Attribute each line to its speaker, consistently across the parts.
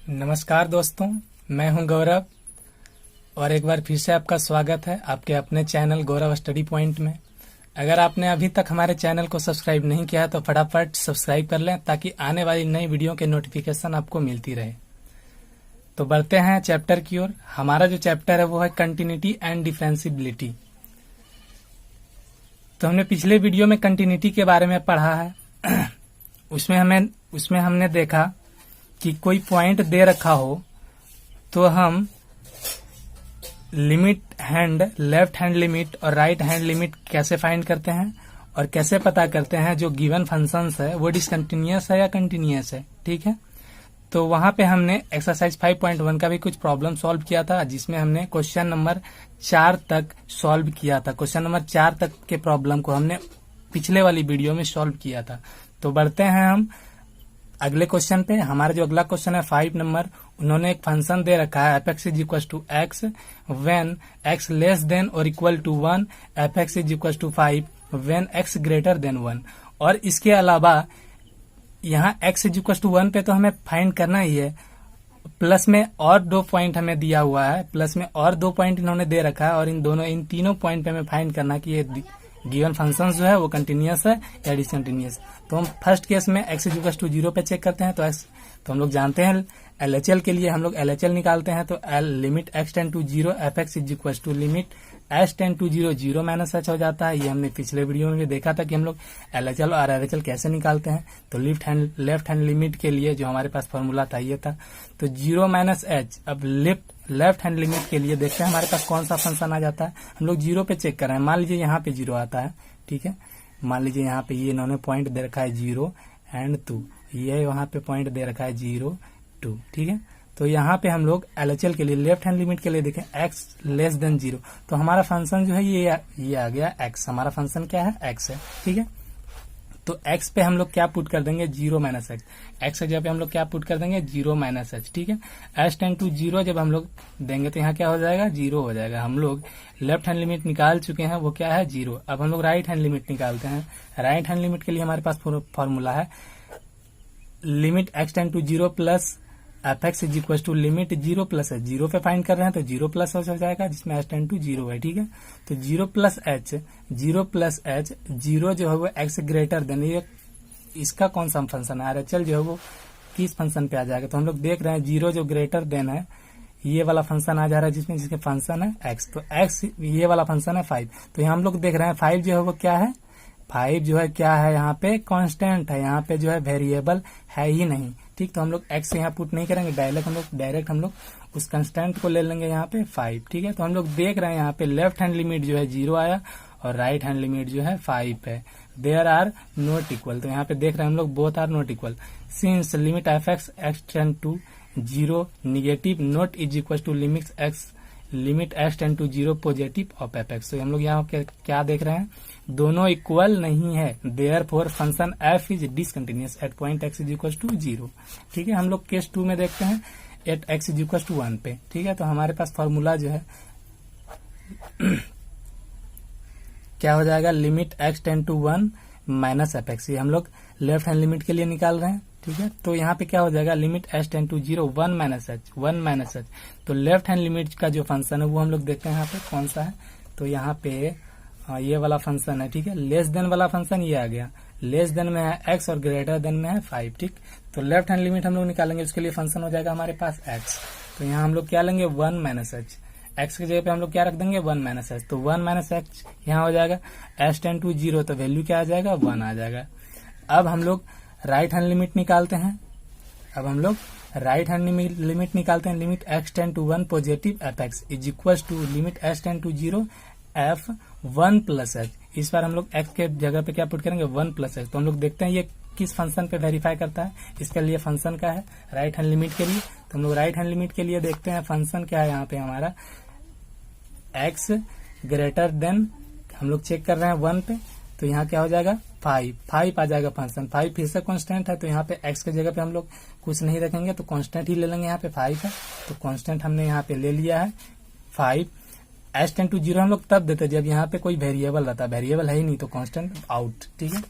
Speaker 1: नमस्कार दोस्तों, मैं हूं गौरव और एक बार फिर से आपका स्वागत है आपके अपने चैनल गौरव स्टडी पॉइंट में। अगर आपने अभी तक हमारे चैनल को सब्सक्राइब नहीं किया है तो फटाफट सब्सक्राइब कर लें ताकि आने वाली नई वीडियो के नोटिफिकेशन आपको मिलती रहे। तो बढ़ते हैं चैप्टर की ओर। हमारा जो चैप्टर है वो है कंटिन्यूटी एंड डिफरेंशिएबिलिटी। तो हमने पिछले वीडियो में कंटिन्यूटी के बारे में पढ़ा है। उसमें हमने देखा कि कोई पॉइंट दे रखा हो तो हम limit hand, left hand limit और राइट हैंड लिमिट कैसे फाइंड करते हैं और कैसे पता करते हैं जो गिवन फंक्शंस है वो डिसकंटिन्यूअस है या कंटिन्यूअस है। ठीक है, तो वहां पे हमने एक्सरसाइज 5.1 का भी कुछ प्रॉब्लम सॉल्व किया था जिसमें हमने क्वेश्चन नंबर 4 तक सॉल्व किया था। क्वेश्चन नंबर 4 तक के प्रॉब्लम को हमने पिछले वाली वीडियो में सॉल्व किया था। तो बढ़ते हैं हम अगले क्वेश्चन पे। हमारा जो अगला क्वेश्चन है 5 नंबर, उन्होंने एक फंक्शन दे रखा है f(x = x when x less than और equal to 1, f(x = 5 when x greater than 1। और इसके अलावा यहाँ x = 1 पे तो हमें फाइंड करना ही है, प्लस में और 2 पॉइंट हमें दिया हुआ है, प्लस में और 2 पॉइंट इन्होंने दे रखा है और इन तीनों पॉइंट पे हमें फाइंड करना कि ये गिवन फंक्शन जो है वो कंटिन्यूअस है या डिसकंटिन्यूअस। तो हम फर्स्ट केस में x = 0 पे चेक करते हैं। तो हम लोग जानते हैं LHL के लिए हम लोग LHL निकालते हैं। तो limit x tend to 0 f(x = limit h tend to 0 0 - h हो जाता है। ये हमने पिछले वीडियो में भी देखा था कि हम लोग LHL और RHL कैसे निकालते हैं। तो लेफ्ट हैंड लिमिट के लिए जो हमारे पास फॉर्मूला था ये था। तो 0 - h। अब लेफ्ट हैंड लिमिट के लिए देखते हैं हमारे पास कौन सा फंक्शन आ जाता है। हम लोग 0 पे चेक कर रहे हैं। मान लीजिए यहाँ पे 0 आता है। ठीक है, मान लीजिए यहाँ पे ये इन्होंने पॉइंट दे रखा है 0 और 2, ये वहां पे पॉइंट दे रखा है 0, 2। ठीक है, तो यहाँ पे हम लोग LHL के लिए लेफ्ट हैंड लिमिट के लिए देखें x लेस देन 0। तो हमारा फंक्शन जो है ये आ गया x। हमारा फंक्शन क्या है? x है। ठीक है, तो x पे हम लोग क्या पुट कर देंगे? 0 - h। x की जगह पे हम लोग क्या पुट कर देंगे? 0 - h। ठीक है, h टेंड टू 0 जब हम लोग देंगे तो यहाँ क्या हो जाएगा? 0 हो जाएगा। हम लोग लेफ्ट हैंड लिमिट निकाल चुके हैं, वो क्या है? 0। अब हम लोग राइट हैंड लिमिट निकालते हैं। राइट हैंड लिमिट के लिए हमारे पास फॉर्मूला है limit x tend to 0 plus f(x = limit 0 + h। 0 पे फाइंड कर रहे हैं तो 0 + h हो जाएगा जिसमें h टेंड टू 0 है। ठीक है, तो 0 + h, 0 + h, 0 जो है वो x ग्रेटर देन, ये इसका कौन सा फंक्शन है? RHL जो है वो किस फंक्शन पे आ जाएगा? तो हम लोग देख रहे हैं 0 जो ग्रेटर देन है ये वाला फंक्शन आ जा रहा है जिसके फंक्शन है x। तो x ये वाला फंक्शन है 5। तो यहाँ हम लोग देख रहे हैं 5 जो है वो क्या है? 5 जो है क्या है? यहाँ पे कांस्टेंट है, यहाँ पे जो है वेरिएबल है ही नहीं। ठीक, तो हम लोग x यहाँ पुट नहीं करेंगे, डायरेक्ट हम लोग उस कांस्टेंट को ले लेंगे यहाँ पे 5। ठीक है, तो हम लोग देख रहे हैं यहाँ पे लेफ्ट हैंड लिमिट जो है 0 आया और राइट हैंड लिमिट जो है 5 है। There are not equal. तो यहाँ पे देख रहे हैं हम लोग both are not equal. Since limit f(x) tend to 0 negative not is equal to limit h tend to 0 positive of f(x). तो हम लोग यहाँ क्या देख रहे हैं? दोनों इक्वल नहीं है। Therefore function f is discontinuous at point x = 0। ठीक है, हम लोग केस 2 में देखते हैं एट x = 1 पे। ठीक है, तो हमारे पास फॉर्मूला जो है क्या हो जाएगा? Limit x tend to 1 - f(x). ये हम लोग लेफ्ट हैंड लिमिट के लिए निकाल रहे हैं। ठीक है, तो यहाँ पे क्या हो जाएगा? Limit h tend to 0 1 - h। तो लेफ्ट हैंड लिमिट का जो फंक्शन है वो हम लोग देखते हैं यहाँ पे कौन सा है। तो यहाँ पे ये वाला फंक्शन है। ठीक है, लेस देन वाला फंक्शन ये आ गया। लेस देन में है x और ग्रेटर देन में है 5। ठीक, तो लेफ्ट हैंड लिमिट हम लोग निकालेंगे, उसके लिए फंक्शन हो जाएगा हमारे पास x। तो यहाँ हम लोग क्या लेंगे? 1 - h। x की जगह पे हम लोग क्या रख देंगे? 1 - h। तो 1 - h यहाँ हो जाएगा h टेंड टू 0, तो वैल्यू क्या आ जाएगा? 1 आ जाएगा। अब हम लोग राइट हैंड लिमिट निकालते हैं। Limit x tend to 1 positive f(x) is equal to limit h tend to 0 f(1 + h)। इस बार हम लोग x के जगह पे क्या पुट करेंगे? 1 + h। तो हम लोग देखते हैं ये किस फंक्शन पे वेरीफाई करता है। इसके लिए फंक्शन का है राइट हैंड लिमिट के लिए। तो हम लोग राइट हैंड लिमिट के लिए देखते हैं फंक्शन क्या है यहाँ पे हमारा x ग्रेटर देन, हम लोग चेक कर रहे हैं 1 पे। तो यहाँ क्या हो जाएगा? 5 आ जाएगा फंक्शन। 5 फिर से कांस्टेंट है, तो यहाँ पे x के जगह पे हम लोग कुछ नहीं रखेंगे, तो कांस्टेंट ही ले लेंगे। यहाँ पे 5 है तो कांस्टेंट हमने यहाँ पे ले लिया है 5। h टेंड टू 0 हम लोग तब देते जब यहाँ पे कोई वेरिएबल रहता। वेरिएबल है ही नहीं तो कांस्टेंट आउट। ठीक है,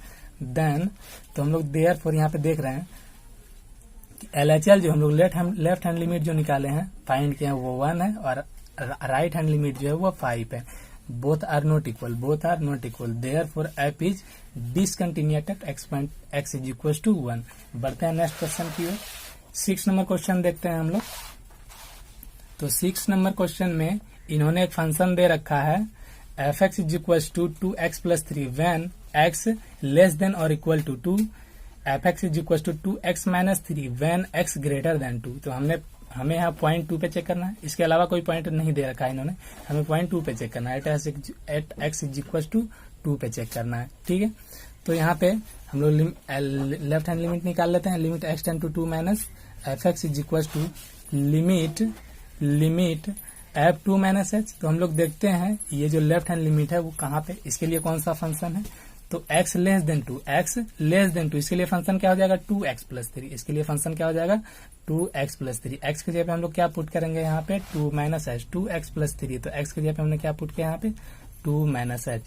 Speaker 1: देन तो हम लोग देयरफॉर यहाँ पे देख रहे हैं LHL जो हम लोग लेफ्ट हैंड लिमिट जो निकाले हैं फाइंड किए हैं वो 1 है और राइट हैंड लिमिट जो है वो 5 है। Both are not equal, therefore f is discontinuous at x is equal to 1। बढ़ते हैं नेक्स्ट क्वेश्चन की ओर। 6 नंबर क्वेश्चन देखते हैं हम लोग। तो 6 नंबर क्वेश्चन में इन्होंने एक फंक्शन दे रखा है f(x) is equal to 2x plus 3 when x less than और equal to 2, f(x) is equal to 2x minus 3 when x greater than 2। तो हमें यहाँ पॉइंट 2 पे चेक करना है, इसके अलावा कोई पॉइंट नहीं दे रखा है इन्होंने, हमें पॉइंट 2 पे चेक करना है, at x is equal to 2 पे चेक करना है। ठीक है, तो यहाँ पे हम लोग लेफ्ट हैंड लिमिट निकाल लेते हैं। Limit x tend to 2 minus f(x) is equal to limit f2 minus h। तो हम लोग देखते हैं ये जो लेफ्ट हैंड लिमिट है वो कहाँ पे, इसके लिए कौन सा फंक्शन है, तो x लेस देन 2, इसके लिए फंक्शन क्या हो जाएगा 2x प्लस 3, इसके लिए फंक्शन क्या हो जाएगा 2x प्लस 3। x की जगह पे हम लोग क्या पुट करेंगे यहाँ पे 2 माइनस h, 2x प्लस 3, तो x की जगह पे हमने क्या पुट किया यहाँ पे 2 माइनस h।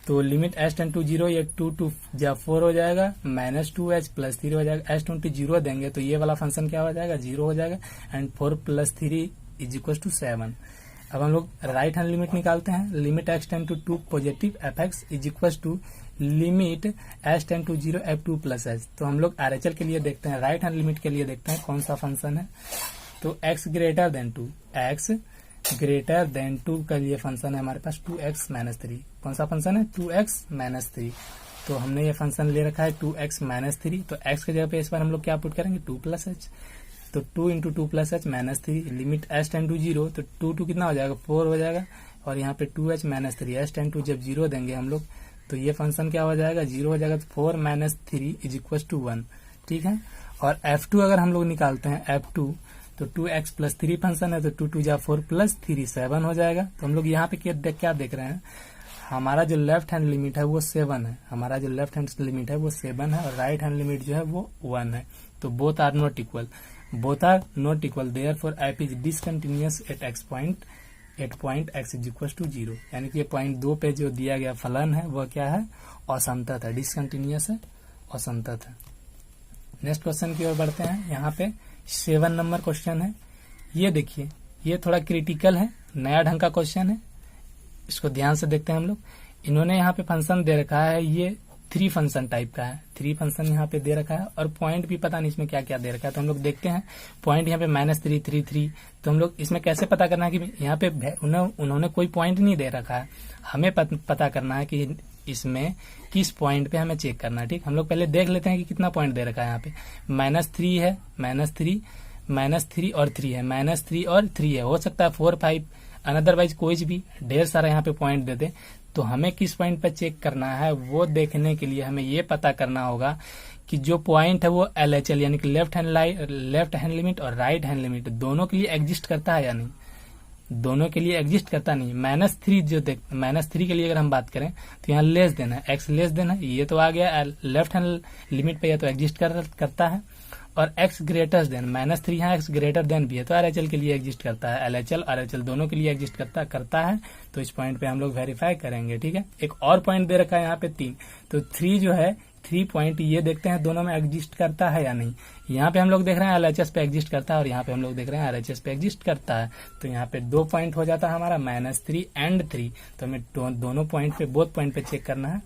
Speaker 1: तो लिमिट h टेंड टू 0, ये 2 जब 4 हो जाएगा माइनस 2h प्लस 3 हो जाएगा, h टेंड टू 0 देंगे तो ये वाला फंक्शन क्या हो जाएगा 0 हो जाएगा and 4 plus 3 is equal to 7। अब हम लोग राइट हैंड लिमिट निकालते हैं। Limit x tend to 2 positive f(x) is equal to limit h tend to 0 f2 plus h। तो हम लोग RHL के लिए देखते हैं, राइट हैंड लिमिट के लिए देखते हैं कौन सा फंक्शन है। तो x ग्रेटर देन 2 का लिए फंक्शन है हमारे पास 2x माइनस 3। कौन सा फंक्शन है 2x माइनस 3। तो हमने ये फंक्शन ले रखा है 2x माइनस 3, तो x की जगह पे इस बार हम लोग क्या पुट करेंगे 2 प्लस h। तो 2 into 2 plus h minus 3, limit h tend to 0, तो 2 कितना हो जाएगा 4 हो जाएगा और यहाँ पे 2h minus 3, h tend to जब 0 देंगे हम लोग तो ये फंक्शन क्या हो जाएगा 0 हो जाएगा, तो 4 माइनस 3 इज इक्वल टू 1। ठीक है, और f2 अगर हम लोग निकालते हैं f2 तो 2x प्लस 3 फंक्शन है, तो 2 2 जा 4 प्लस 3 7 हो जाएगा। तो हम लोग यहाँ पे क्या देख रहे हैं, हमारा जो लेफ्ट हैंड लिमिट है वो 7 है, हमारा जो लेफ्ट हैंड लिमिट है वो 7 है और राइट हैंड लिमिट जो है वो 1 है। तो both are not equal, therefore f is discontinuous at point x is equal to 0। यानी कि पॉइंट 2 पे जो दिया गया फलन है वह क्या है असंतत है, डिसकंटिन्यूअस है, असंतत है। नेक्स्ट क्वेश्चन की ओर बढ़ते हैं। यहाँ पे 7 नंबर क्वेश्चन है। ये देखिए, ये थोड़ा क्रिटिकल है, नया ढंग का क्वेश्चन है, इसको ध्यान से देखते हैं हम लोग। इन्होंने यहाँ पे फंक्शन दे रखा है, ये 3 फंक्शन टाइप का है, 3 फंक्शन यहाँ पे दे रखा है और पॉइंट भी पता नहीं इसमें क्या क्या दे रखा है। तो हम लोग देखते हैं पॉइंट यहाँ पे -3 3 3। तो हम लोग इसमें कैसे पता करना है कि यहाँ पे उन्होंने कोई पॉइंट नहीं दे रखा है, हमें पता करना है कि इसमें किस पॉइंट पे हमें चेक करना है। ठीक, हम लोग पहले देख लेते हैं कि कितना पॉइंट दे रखा है। यहाँ पे -3 है, -3 और 3 है, -3 और 3 है, हो सकता है 4 5 अनदरवाइज कोई भी ढेर सारा यहाँ पे पॉइंट दे दे। तो हमें किस पॉइंट पर चेक करना है वो देखने के लिए हमें ये पता करना होगा कि जो पॉइंट है वो LHL यानी कि लेफ्ट हैंड लिमिट और राइट हैंड लिमिट दोनों के लिए एग्जिस्ट करता है या नहीं। दोनों के लिए एग्जिस्ट करता नहीं। -3 के लिए अगर हम बात करें तो यहाँ लेस देन है, x लेस देन है, ये तो आ गया लेफ्ट हैंड लिमिट पे, ये तो एग्जिस्ट करता है। और x ग्रेटर देन -3 यहाँ x ग्रेटर देन भी है तो RHL के लिए एग्जिस्ट करता है, LHL RHL दोनों के लिए एग्जिस्ट करता है। तो इस पॉइंट पे हम लोग वेरीफाई करेंगे। ठीक है, एक और पॉइंट दे रखा है यहाँ पे 3, तो 3 जो है 3 पॉइंट ये देखते हैं दोनों में एग्जिस्ट करता है या नहीं। यहाँ पे हम लोग देख रहे हैं LHS पे एग्जिस्ट करता है और यहाँ पे हम लोग देख रहे हैं RHS पे एग्जिस्ट करता है। तो यहाँ पे 2 पॉइंट हो जाता है हमारा -3 एंड 3। तो हमें दोनों पॉइंट पे, बोथ पॉइंट पे चेक करना है।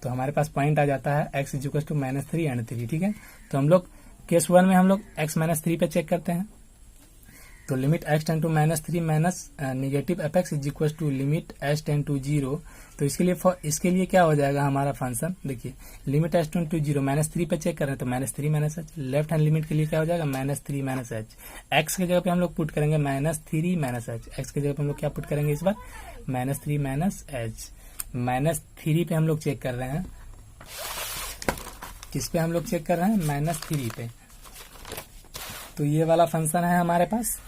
Speaker 1: तो हमारे पास पॉइंट आ जाता है x is equal to -3 and 3। ठीक है, तो हम लोग केस 1 में हम लोग x -3 पे चेक करते हैं। तो limit x tend to -3 minus negative f(x) is equal to limit h tend to 0। तो इसके लिए क्या हो जाएगा हमारा फंक्शन, देखिए लिमिट h टेंड टू 0 -3 पे चेक कर रहे हैं तो -3 h। लेफ्ट हैंड लिमिट के लिए क्या हो जाएगा -3 h। x की जगह पे हम लोग पुट करेंगे -3 h। x की जगह पे हम लोग क्या पुट करेंगे इस बार -3 h। -3 पे हम लोग चेक कर रहे हैं, किस पे हम लोग चेक कर रहे हैं -3 पे। तो ये वाला फंक्शन है हमारे पास।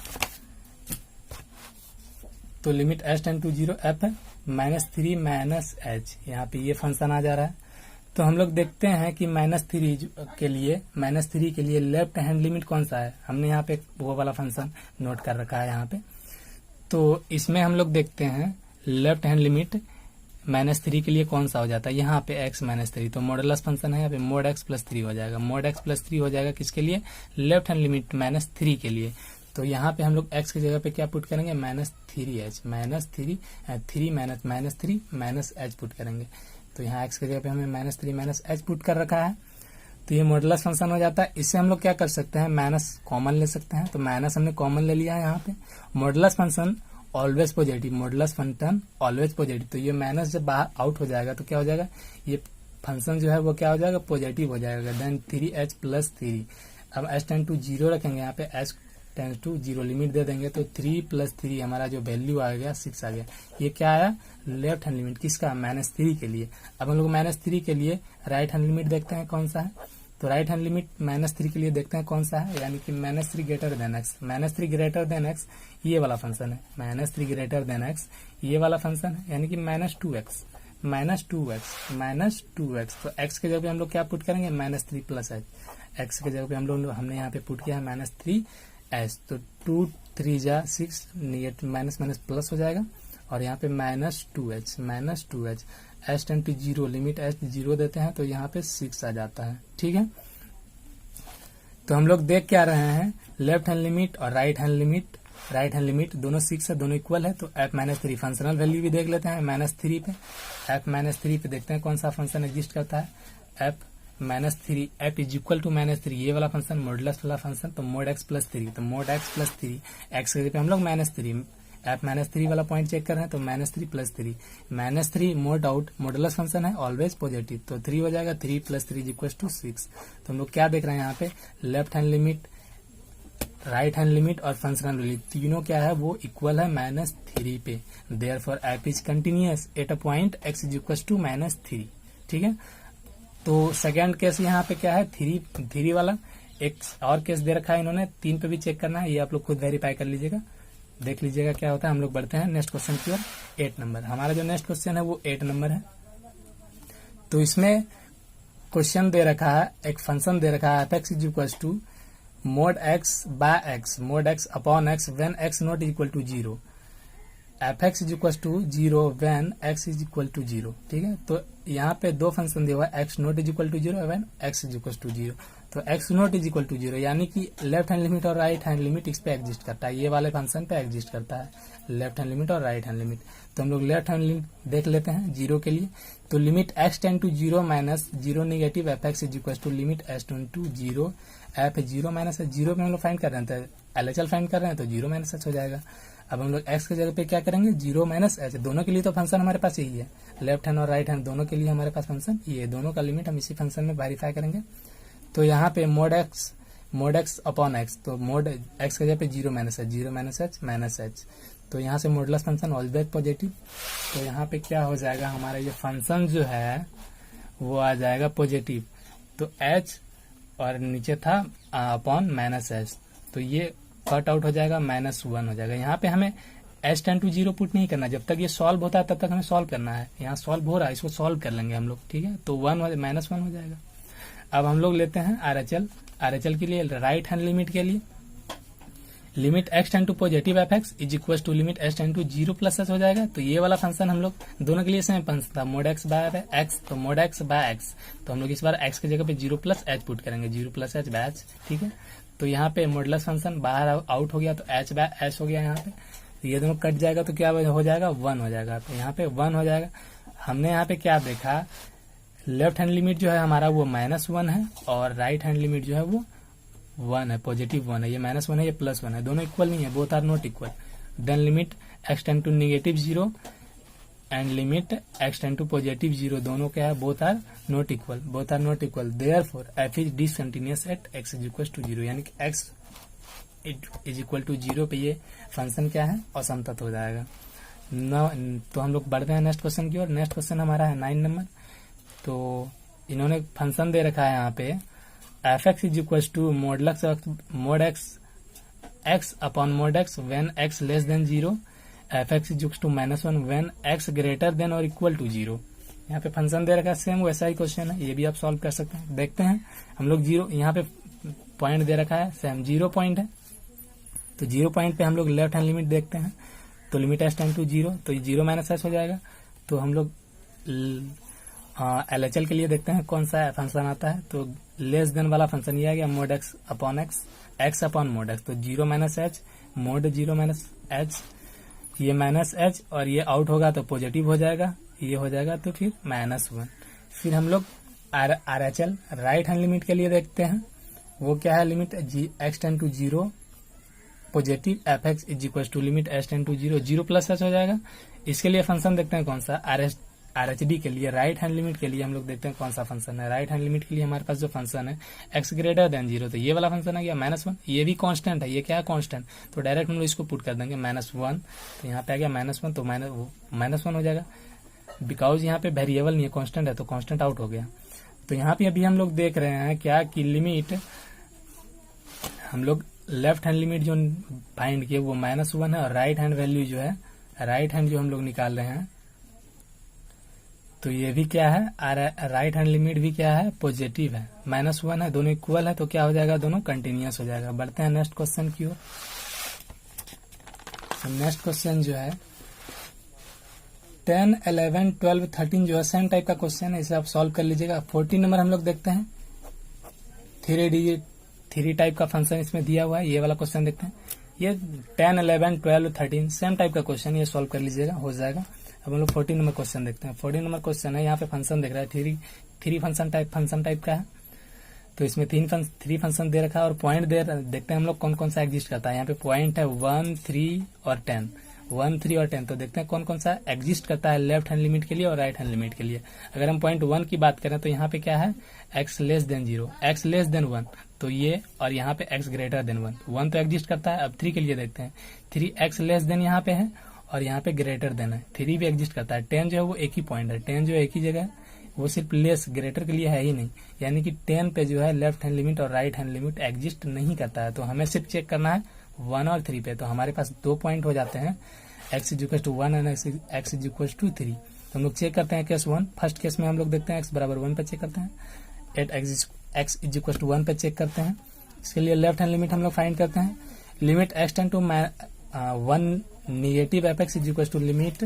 Speaker 1: तो limit h tend to 0 f है -3 h, यहाँ पे ये फंक्शन आ जा रहा है। तो हम लोग देखते हैं कि -3 के लिए लेफ्ट हैंड लिमिट कौन सा है, हमने यहाँ पे वो वाला फंक्शन नोट कर रखा है यहाँ पे। तो इसमें हम लोग देखते हैं लेफ्ट हैंड लिमिट -3 के लिए कौन सा हो जाता है, यहाँ पे x -3, तो मॉडुलस फंक्शन है यहाँ पे mod x + 3 हो जाएगा। mod x + 3 हो जाएगा किसके लिए, लेफ्ट हैंड लिमिट -3 के लिए। तो यहाँ पे हम लोग x की जगह पे क्या पुट करेंगे, -3h, -3 पुट करेंगे। तो यहाँ x की जगह पे हमें -3 h पुट कर रखा है, तो ये मॉडुलस फंक्शन हो जाता है। इससे हम लोग क्या कर सकते हैं, माइनस कॉमन ले सकते हैं, तो माइनस हमने कॉमन ले लिया है यहाँ पे। Modulus function always positive, modulus function always positive, तो ये माइनस जब बाहर आउट हो जाएगा तो क्या हो जाएगा, ये फंक्शन जो है वो क्या हो जाएगा, पॉजिटिव हो जाएगा। देन 3h + 3, अब h टेंड टू 0 रखेंगे यहाँ पे, h टेंड टू 0 लिमिट दे देंगे, तो 3 + 3 हमारा जो वैल्यू आ गया 6 आ गया। ये क्या आया, लेफ्ट हैंड लिमिट किसका, -3 के लिए। अब हम लोग -3 के लिए राइट हैंड लिमिट देखते हैं कौन सा है, तो राइट हैंड लिमिट -3 के लिए देखते हैं कौन सा है, यानी कि -3 greater than x, -3 greater than x ये वाला फंक्शन है, -3 ग्रेटर देन x ये वाला फंक्शन है, यानी कि -2x, तो x के जगह पे हम लोग क्या पुट करेंगे, -3 + h, x के जगह पे हम लोग हमने यहाँ पे पुट किया है -3h, तो 2 3 जा 6, माइनस माइनस प्लस हो जाएगा, और यहाँ पे -2h, h tend to 0, limit h 0 देते हैं तो यहाँ पे 6 आ जाता है। ठीक है, तो हम लोग देख क्या रहे हैं, लेफ्ट हैंड लिमिट और राइट हैंड लिमिट दोनों 6 है, दोनों इक्वल है। तो f -3 फंक्शनल वैल्यू भी देख लेते हैं -3 पे, f -3 पे देखते हैं कौन सा फंक्शन एग्जिस्ट करता है, f -3, f is equal to -3 ये वाला फंक्शन, मॉडुलस वाला फंक्शन, तो mod x + 3, तो mod x + 3, x के जगह पे हम लोग -3, f -3 वाला पॉइंट चेक कर रहे हैं, तो -3 + 3, -3 मोड आउट, मॉडुलस फंक्शन है ऑलवेज पॉजिटिव, तो 3 हो जाएगा, 3 + 3 = 6। तो हम लोग क्या देख रहे हैं यहाँ पे, left hand limit, right hand limit और फंक्शनल वैल्यू तीनों क्या है, वो इक्वल है -3 पे। Therefore f is continuous at a point x = -3। ठीक है, तो सेकेंड केस यहाँ पे क्या है, 3 वाला। एक और केस दे रखा है इन्होंने, 3 पे भी चेक करना है, ये आप लोग खुद वेरीफाई कर लीजिएगा, देख लीजिएगा क्या होता है। हम लोग बढ़ते हैं नेक्स्ट क्वेश्चन की ओर, 8 नंबर। हमारा जो नेक्स्ट क्वेश्चन है वो 8 नंबर है। तो इसमें क्वेश्चन दे रखा है, एक फंक्शन दे रखा है, f(x) = mod x by x, mod x upon x when x not equal to 0, f(x) = 0 when x is equal to 0। ठीक है, तो यहाँ पे दो फंक्शन दिया हुआ है, x not equal to 0 when x is equal to 0। तो x not is equal to 0 यानी कि लेफ्ट हैंड लिमिट और राइट हैंड लिमिट इस पे एग्जिस्ट करता है, ये वाले फंक्शन पे एग्जिस्ट करता है, लेफ्ट हैंड लिमिट और राइट हैंड लिमिट। तो हम लोग लेफ्ट हैंड लिमिट देख लेते हैं 0 के लिए, तो limit x tend to 0 -0 negative f(x) = limit h tend to 0 f 0 - h, 0 पे हम लोग फाइंड कर रहे हैं, तो LHL फाइंड कर रहे हैं, तो 0 - h हो जाएगा। अब हम लोग x की जगह पे क्या करेंगे, 0 - h, दोनों के लिए तो फंक्शन हमारे पास यही है, लेफ्ट हैंड और राइट हैंड दोनों के लिए हमारे पास फंक्शन ये, दोनों का लिमिट हम इसी फंक्शन में वेरीफाई करेंगे। तो यहाँ पे mod x अपॉन x, तो mod x की जगह पे 0 - h, तो यहाँ से मॉडुलस फंक्शन ऑलवेज पॉजिटिव, तो यहाँ पे क्या हो जाएगा, हमारा ये फंक्शन जो है वो आ जाएगा पॉजिटिव, तो h और नीचे था अपॉन -h, तो ये कट आउट हो जाएगा, -1 हो जाएगा। यहाँ पे हमें h टेंड टू 0 पुट नहीं करना, जब तक ये सॉल्व होता है तब तक हमें सॉल्व करना है, यहाँ सॉल्व हो रहा है, इसको सॉल्व कर लेंगे हम लोग। ठीक है, तो -1 हो जाएगा। अब हम लोग लेते हैं RHL के लिए, राइट हैंड लिमिट के लिए, limit x tend to positive f(x) = limit h tend to 0 + h हो जाएगा। तो ये वाला फंक्शन हम लोग दोनों के लिए सेम फंक्शन था, mod x by x, तो mod x by x, तो हम लोग इस बार x की जगह पे 0 + h पुट करेंगे, 0 + h by h। ठीक है, तो यहाँ पे मॉडुलस फंक्शन बाहर आउट हो गया, तो h by h हो गया यहाँ पे, तो ये दोनों कट जाएगा, तो क्या हो जाएगा, 1 हो जाएगा, तो यहाँ पे 1 हो जाएगा। हमने यहाँ पे क्या देखा, लेफ्ट हैंड लिमिट जो है हमारा वो -1 है, और राइट हैंड लिमिट जो है वो 1 है, पॉजिटिव 1 है, ये -1 है, ये +1 है, दोनों इक्वल नहीं है, both are not equal. Then limit x tend to -0 and limit x tend to +0, दोनों क्या है, both are not equal, therefore f is discontinuous at x = 0, यानी कि x = 0 पे ये फंक्शन क्या है, असंतत हो जाएगा। तो हम लोग बढ़ते हैं नेक्स्ट क्वेश्चन की ओर। नेक्स्ट क्वेश्चन हमारा है 9 नंबर। तो इन्होंने फंक्शन दे रखा है यहाँ पे, f(x) = mod x upon mod x when x less than 0, f(x) = -1 when x greater than or equal to 0। यहाँ पे फंक्शन दे रखा है, सेम वैसा ही क्वेश्चन है, ये भी आप सॉल्व कर सकते हैं। देखते हैं हम लोग 0, यहाँ पे पॉइंट दे रखा है, सेम 0 पॉइंट है, तो 0 पॉइंट पे हम लोग लेफ्ट हैंड लिमिट देखते हैं, तो लिमिट h टेंड टू 0, तो 0 - h हो जाएगा। तो हम लोग LHL के लिए देखते हैं कौन सा फंक्शन आता है। तो लेस देन वाला फंक्शन ये आ गया mode x upon x, x upon mode x. तो 0 minus H mode 0 minus H, ये माइनस एच और ये आउट होगा तो पॉजिटिव हो जाएगा, ये हो जाएगा तो फिर -1। फिर हम लोग RHL राइट हैंड लिमिट के लिए देखते हैं, वो क्या है limit x tend to 0 positive fx is equal to limit s tend to 0, 0 plus h हो जाएगा। इसके लिए फंक्शन देखते हैं कौन सा, RHD के लिए राइट हैंड लिमिट के लिए हम लोग देखते हैं कौन सा फंक्शन है। राइट हैंड लिमिट के लिए हमारे पास जो फंक्शन है x ग्रेटर देन 0, तो ये वाला फंक्शन है गया -1। ये भी कांस्टेंट है, ये क्या है कांस्टेंट, तो डायरेक्ट हम लोग इसको पुट कर देंगे -1। तो यहाँ पे आ गया -1, तो -1 हो जाएगा। बिकॉज यहाँ पे वेरिएबल नहीं है, कांस्टेंट है, तो कांस्टेंट आउट हो गया। तो यहाँ पे अभी हम लोग देख रहे हैं क्या कि लिमिट हम लोग लेफ्ट हैंड लिमिट जो फाइंड किए वो -1 है, और राइट हैंड वैल्यू जो है, राइट हैंड जो हम लोग निकाल रहे हैं, तो ये भी क्या है, राइट हैंड लिमिट भी क्या है, पॉजिटिव है, -1 है, दोनों इक्वल है, तो क्या हो जाएगा, दोनों कंटिन्यूअस हो जाएगा। बढ़ते हैं नेक्स्ट क्वेश्चन की ओर। नेक्स्ट क्वेश्चन जो है 10, 11, 12, 13 जो है सेम टाइप का क्वेश्चन है, इसे आप सॉल्व कर लीजिएगा। 14 नंबर हम लोग देखते हैं, 3 टाइप का फंक्शन इसमें दिया हुआ है, ये वाला क्वेश्चन देखते हैं। ये 10, 11, 12, 13 सेम टाइप का क्वेश्चन, ये सॉल्व कर लीजिएगा, हो जाएगा। अब हम लोग 14 नंबर क्वेश्चन देखते हैं। 14 नंबर क्वेश्चन है, यहाँ पे फंक्शन देख रहा है, थ्री फंक्शन टाइप का है। तो इसमें 3 फंक्शन दे रखा है और पॉइंट देखते हैं हम लोग कौन कौन सा एग्जिस्ट करता है। यहाँ पे पॉइंट है 1, 3 और 10, 1, 3 और 10। तो देखते हैं कौन कौन सा एग्जिस्ट करता है लेफ्ट हैंड लिमिट के लिए और राइट हैंड लिमिट के लिए। अगर हम पॉइंट 1 की बात करें तो यहाँ पे क्या है, x less then 0, x less then 1, तो ये, और यहाँ पे x ग्रेटर देन 1 तो एग्जिस्ट करता है। अब 3 के लिए देखते हैं, 3x लेस देन यहाँ पे है और यहाँ पे ग्रेटर देन है, 3 भी एग्जिस्ट करता है। 10 जो है वो एक ही पॉइंट है, 10 जो है एक ही जगह है, वो सिर्फ लेस ग्रेटर के लिए है ही नहीं, यानी कि 10 पे जो है लेफ्ट हैंड लिमिट और राइट हैंड लिमिट एग्जिस्ट नहीं करता है। तो हमें सिर्फ चेक करना है 1 और 3 पे, तो हमारे पास 2 पॉइंट हो जाते हैं, x is equal to 1 and x is equal to 3। तो हम लोग चेक करते हैं केस 1। फर्स्ट केस में हम लोग देखते हैं x बराबर 1 पे चेक करते हैं, at x is equal to 1 पे चेक करते हैं। इसके लिए लेफ्ट हैंड लिमिट हम लोग फाइंड करते हैं, limit x tend to 1 negative fx is equal to limit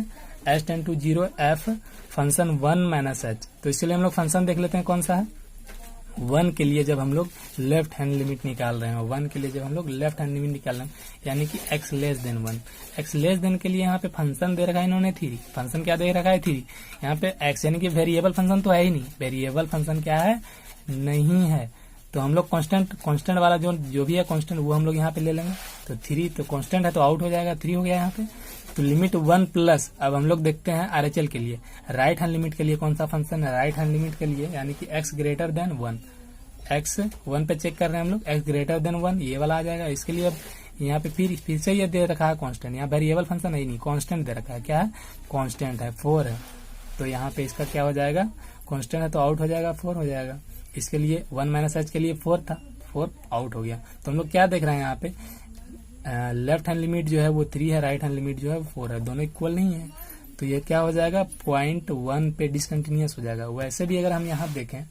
Speaker 1: s tend to 0 f function 1 minus h। तो इसके लिए हम लोग फंक्शन देख लेते हैं कौन सा है। 1 के लिए जब हम लोग लेफ्ट हैंड लिमिट निकाल रहे हैं, 1 के लिए जब हम लोग लेफ्ट हैंड लिमिट निकाल रहे हैं, यानी कि x less then 1, x less then के लिए यहाँ पे फंक्शन दे रखा है इन्होंने 3। फंक्शन क्या दे रखा है, 3। यहाँ पे x यानी कि वेरिएबल फंक्शन तो है ही नहीं, वेरिएबल फंक्शन क्या है, नहीं है। तो हम लोग कांस्टेंट वाला जो भी है कांस्टेंट वो हम लोग यहाँ पे ले लेंगे। तो 3 तो कांस्टेंट है तो आउट हो जाएगा, 3 हो गया यहाँ पे। तो लिमिट 1 प्लस, अब हम लोग देखते हैं RHL के लिए, राइट हैंड लिमिट के लिए कौन सा फंक्शन है, राइट हैंड लिमिट के लिए यानी कि x ग्रेटर देन 1, x 1 पे चेक कर रहे हैं हम लोग, x ग्रेटर देन 1 ये वाला आ जाएगा। इसके लिए अब यहाँ पे फिर से ये दे रखा है कांस्टेंट, यहाँ वेरिएबल फंक्शन है ही नहीं, कांस्टेंट दे रखा है, क्या है, कांस्टेंट है, 4 है। तो यहाँ पे इसका क्या हो जाएगा, कांस्टेंट है तो आउट हो जाएगा, 4 हो जाएगा। इसके लिए 1 माइनस h के लिए 4 था, 4 आउट हो गया। तो हम लोग क्या देख रहे हैं यहाँ पे, लेफ्ट हैंड लिमिट जो है वो 3 है, राइट हैंड लिमिट जो है 4 है, दोनों इक्वल नहीं है। तो ये क्या हो जाएगा, पॉइंट 1 पे डिसकंटिन्यूअस हो जाएगा। वैसे भी अगर हम यहाँ देखें,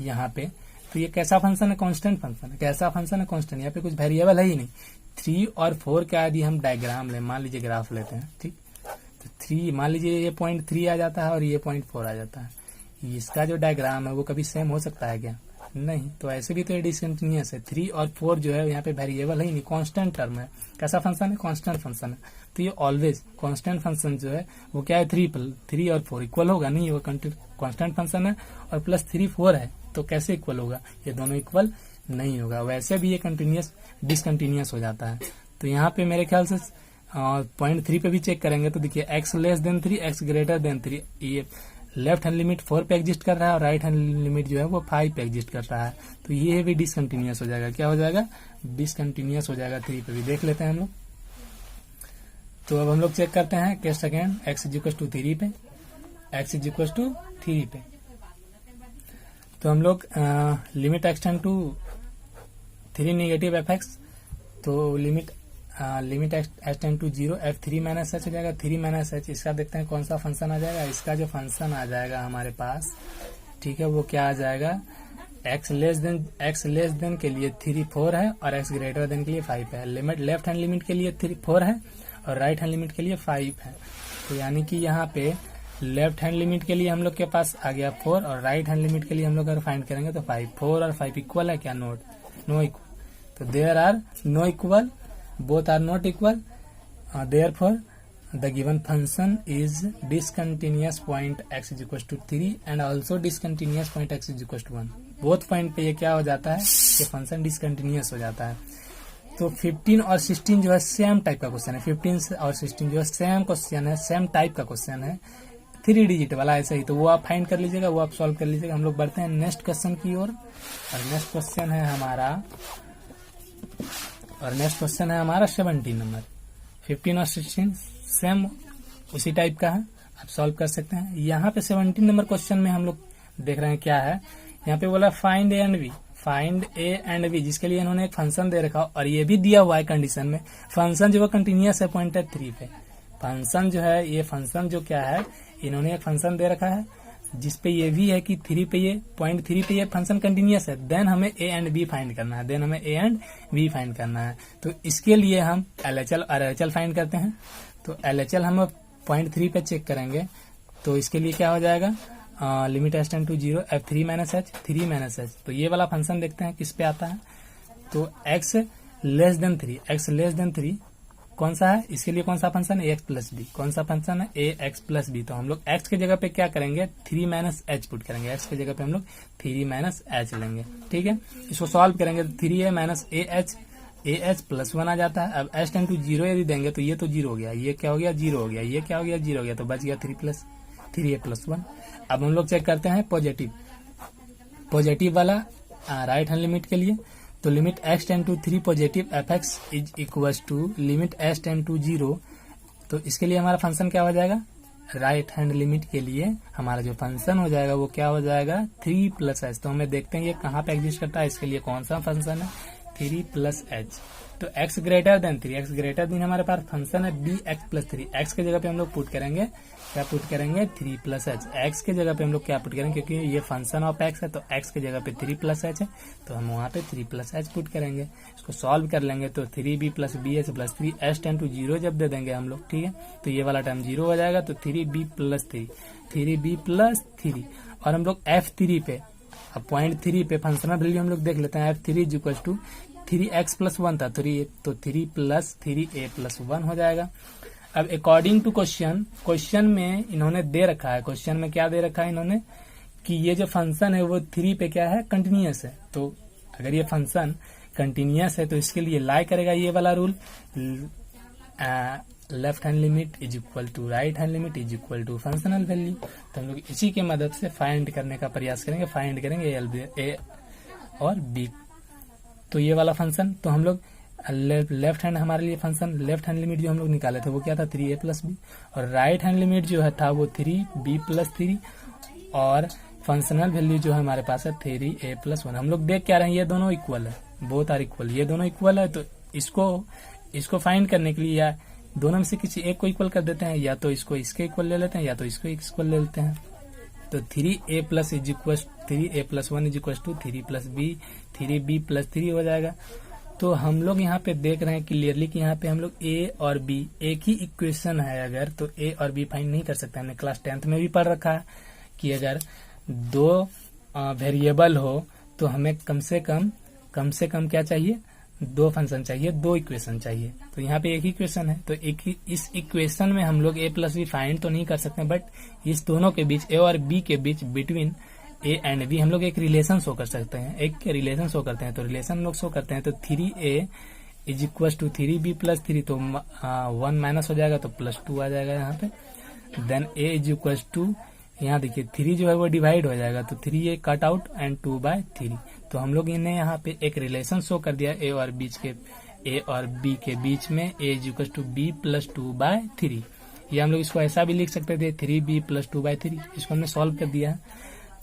Speaker 1: यहाँ पे तो ये कैसा फंक्शन है, कांस्टेंट फंक्शन है, कैसा फंक्शन है, कांस्टेंट, यहाँ पे कुछ वेरिएबल है ही नहीं। 3 और 4 का यदि हम डायग्राम लें, मान लीजिए ग्राफ लेते हैं, ठीक, तो 3 मान लीजिए ये पॉइंट 3 आ जाता है और ये पॉइंट 4 आ जाता है, इसका जो डायग्राम है वो कभी सेम हो सकता है क्या, नहीं। तो ऐसे भी तो ये डिसकंटिन्यूअस है। 3 और 4 जो है यहाँ पे वेरिएबल है ही नहीं, कांस्टेंट टर्म है। कैसा फंक्शन है, कांस्टेंट फंक्शन है। तो ये ऑलवेज कांस्टेंट फंक्शन जो है वो क्या है, 3 और 4 इक्वल होगा नहीं, वो कांस्टेंट फंक्शन है और प्लस 3 4 है, तो कैसे इक्वल होगा, ये दोनों इक्वल नहीं होगा। वैसे भी ये कंटिन्यूअस डिसकंटिन्यूअस हो जाता है। तो यहाँ पे मेरे ख्याल से पॉइंट 3 पे भी चेक करेंगे तो देखिए x less then 3, x greater then 3, ये लेफ्ट हैंड लिमिट 4 पे एग्जिस्ट कर रहा है और राइट हैंड लिमिट जो है वो 5 पे एग्जिस्ट कर रहा है। तो ये भी डिसकंटिन्यूअस हो जाएगा, क्या हो जाएगा, डिसकंटिन्यूअस हो जाएगा। 3 पे भी देख लेते हैं हम लोग। तो अब हम लोग चेक करते हैं case second, x is equal to 3 पे, x इज इक्वल टू 3 पे। तो हम लोग limit x tend to 3 negative fx, तो limit x tend to 0 f3 minus h हो जाएगा, 3 माइनस h। इसका देखते हैं कौन सा फंक्शन आ जाएगा। इसका जो फंक्शन आ जाएगा हमारे पास, ठीक है, वो क्या आ जाएगा, x लेस देन के लिए 3 4 है और x ग्रेटर देन के लिए 5 है। लिमिट लेफ्ट हैंड लिमिट के लिए 3 4 है और राइट हैंड लिमिट के लिए 5 है। तो यानी कि यहाँ पे लेफ्ट हैंड लिमिट के लिए हम लोग के पास आ गया 4 और राइट हैंड लिमिट के लिए हम लोग अगर फाइंड करेंगे तो 5। 4 और 5 इक्वल है क्या? No equal. तो there are no equal, both are not equal, therefore the given function is discontinuous point x is equal to 3 and also discontinuous point x is equal to 1। Both point पे ये क्या हो जाता है, ये function discontinuous हो जाता है। तो 15 और 16 जो है सेम टाइप का क्वेश्चन है, 15 और 16 जो है सेम क्वेश्चन है, सेम टाइप का क्वेश्चन है, 3 डिजिट वाला ऐसा ही। तो वो आप फाइंड कर लीजिएगा, वो आप सॉल्व कर लीजिएगा। हम लोग बढ़ते हैं नेक्स्ट क्वेश्चन की ओर और नेक्स्ट क्वेश्चन है हमारा 17 नंबर। 15 और 16 सेम उसी टाइप का है, आप सॉल्व कर सकते हैं। यहाँ पे 17 नंबर क्वेश्चन में हम लोग देख रहे हैं क्या है, यहाँ पे बोला फाइंड ए एंड बी, जिसके लिए इन्होंने एक फंक्शन दे रखा और ये भी दिया हुआ है कंडीशन में। फंक्शन जो है कंटिन्यूअस है पॉइंट 3 पे। फंक्शन जो है, ये फंक्शन जो क्या है, इन्होंने एक फंक्शन दे रखा है जिसपे ये भी है कि 3 पे ये पॉइंट 3 पे ये फंक्शन कंटिन्यूअस है। देन हमें ए एंड बी फाइंड करना है। तो इसके लिए हम LHL और RHL फाइंड करते हैं। तो LHL हम पॉइंट 3 पे चेक करेंगे, तो इसके लिए क्या हो जाएगा, limit h tend to 0 f3 - h। तो ये वाला फंक्शन देखते हैं किस पे आता है। तो x लेस देन 3 कौन सा है, इसके लिए कौन सा फंक्शन है, ax प्लस बी। कौन सा फंक्शन है, ax प्लस बी। तो हम लोग x के जगह पे क्या करेंगे, 3 - h पुट करेंगे। x के जगह पे हम लोग 3 - h लेंगे, ठीक है। इसको सॉल्व करेंगे, 3a - ah प्लस 1 आ जाता है। अब h टेंड टू 0 यदि देंगे तो ये तो 0 हो गया, ये क्या हो गया, 0 हो गया, ये क्या हो गया, 0 हो गया, तो बच गया 3a प्लस 1। अब हम लोग चेक करते हैं पॉजिटिव वाला राइट हैंड लिमिट के लिए। तो limit x tend to 3 positive fx is equal to limit h tend to 0। तो इसके लिए हमारा फंक्शन क्या हो जाएगा, राइट हैंड लिमिट के लिए हमारा जो फंक्शन हो जाएगा वो क्या हो जाएगा, 3 + h। तो हमें देखते हैं ये कहाँ पे एग्जिस्ट करता है, इसके लिए कौन सा फंक्शन है, 3 + h। तो x ग्रेटर देन 3 हमारे पास फंक्शन है bx प्लस 3। x के जगह पे हम लोग पुट करेंगे 3 + h। x के जगह पे हम लोग क्या पुट करेंगे, क्योंकि ये फंक्शन ऑफ x है तो x के जगह पे 3 + h है, तो हम वहाँ पे 3 + h पुट करेंगे। इसको सॉल्व कर लेंगे तो 3b + bh + 3h tend to 0 जब दे देंगे हम लोग, ठीक है। तो ये वाला टर्म 0 हो जाएगा, तो 3b + 3 और हम लोग f3 पे, अब पॉइंट 3 पे फंक्शनल वैल्यू हम लोग देख लेते हैं। f3 is equal to 3x + 1 था, 3 तो 3 + 3a + 1 हो जाएगा। अब अकॉर्डिंग टू क्वेश्चन में इन्होंने दे रखा है, क्वेश्चन में क्या दे रखा है इन्होंने, कि ये जो फंक्शन है वो 3 पे क्या है, कंटिन्यूअस है। तो अगर ये फंक्शन कंटिन्यूअस है तो इसके लिए लाई करेगा ये वाला rule, left hand limit is equal to right hand limit is equal to functional value. तो हम लोग इसी के मदद से फाइंड करने का प्रयास करेंगे, फाइंड करेंगे ए और बी। तो ये वाला फंक्शन, तो हम लोग लेफ्ट हैंड हमारे लिए फंक्शन, लेफ्ट हैंड लिमिट जो हम लोग निकाले थे वो क्या था, 3a + b, और राइट हैंड लिमिट जो है था वो 3b + 3, और फंक्शनल वैल्यू जो है हमारे पास है 3a + 1। हम लोग देख क्या रहे हैं, ये दोनों इक्वल है, बोथ आर इक्वल, ये दोनों इक्वल है। तो इसको फाइंड करने के लिए या दोनों में से किसी एक को इक्वल कर देते हैं, या तो इसको इसके इक्वल ले लेते हैं, या तो इसको इक्वल ले लेते हैं। तो 3a + 1 is equal to 3 + b, 3b + 3 हो जाएगा। तो हम लोग यहाँ पे देख रहे हैं क्लियरली कि यहाँ पे हम लोग a और b एक ही इक्वेशन है, अगर तो a और b फाइंड नहीं कर सकते। हमने क्लास 10th में भी पढ़ रखा है कि अगर 2 वेरिएबल हो तो हमें कम से कम क्या चाहिए, 2 फंक्शन चाहिए, 2 इक्वेशन चाहिए। तो यहाँ पे एक ही इक्वेशन है, तो इस इक्वेशन में हम लोग a + b फाइंड तो नहीं कर सकते, बट इस दोनों के बीच, a और b के बीच, बिटवीन a एंड b हम लोग एक रिलेशन शो कर सकते हैं, एक रिलेशन शो करते हैं। तो रिलेशन लोग शो करते हैं, तो 3a is equal to 3b + 3, तो 1 माइनस हो जाएगा तो +2 आ जाएगा यहाँ पे। Then a is equal to, यहाँ देखिए 3 जो है वो डिवाइड हो जाएगा, तो 3a कट आउट एंड 2/3। तो हम लोग इन्हें यहाँ पे एक रिलेशन शो कर दिया a और b के बीच में, a is equal to b + 2/3। ये हम लोग इसको ऐसा भी लिख सकते थे, 3b + 2/3। इसको हमने सॉल्व कर दिया है।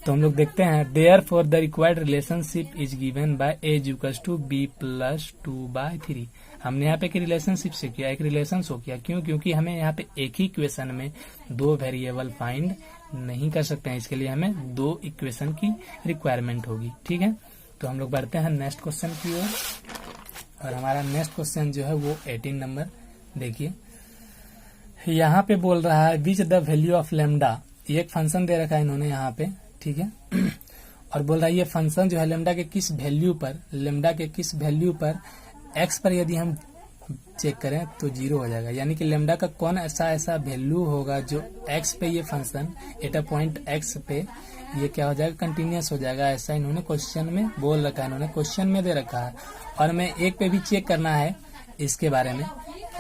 Speaker 1: तो हम लोग देखते हैं, therefore the required relationship is given by a is equal to b + 2/3। हमने यहाँ पे एक रिलेशनशिप से किया, एक रिलेशन शो किया। क्यों? क्योंकि हमें यहाँ पे एक ही इक्वेशन में 2 वेरिएबल फाइंड नहीं कर सकते हैं, इसके लिए हमें 2 इक्वेशन की रिक्वायरमेंट होगी, ठीक है। तो हम लोग बढ़ते हैं नेक्स्ट क्वेश्चन की ओर, और हमारा नेक्स्ट क्वेश्चन जो है वो 18 नंबर देखिए यहाँ पे बोल रहा है which the value of lambda, ये एक फंक्शन दे रखा है इन्होंने यहाँ पे, ठीक है। और बोल रहा है ये फंक्शन जो है लेमडा के किस वैल्यू पर एक्स पर यदि हम चेक करें तो 0 हो जाएगा। यानी कि लेमडा का कौन ऐसा वैल्यू होगा जो एक्स पे ये function at a point x पे ये क्या हो जाएगा, कंटिन्यूस हो जाएगा। ऐसा इन्होंने क्वेश्चन में बोल रखा है, इन्होंने क्वेश्चन में दे रखा है। और मैं एक पे भी चेक करना है इसके बारे में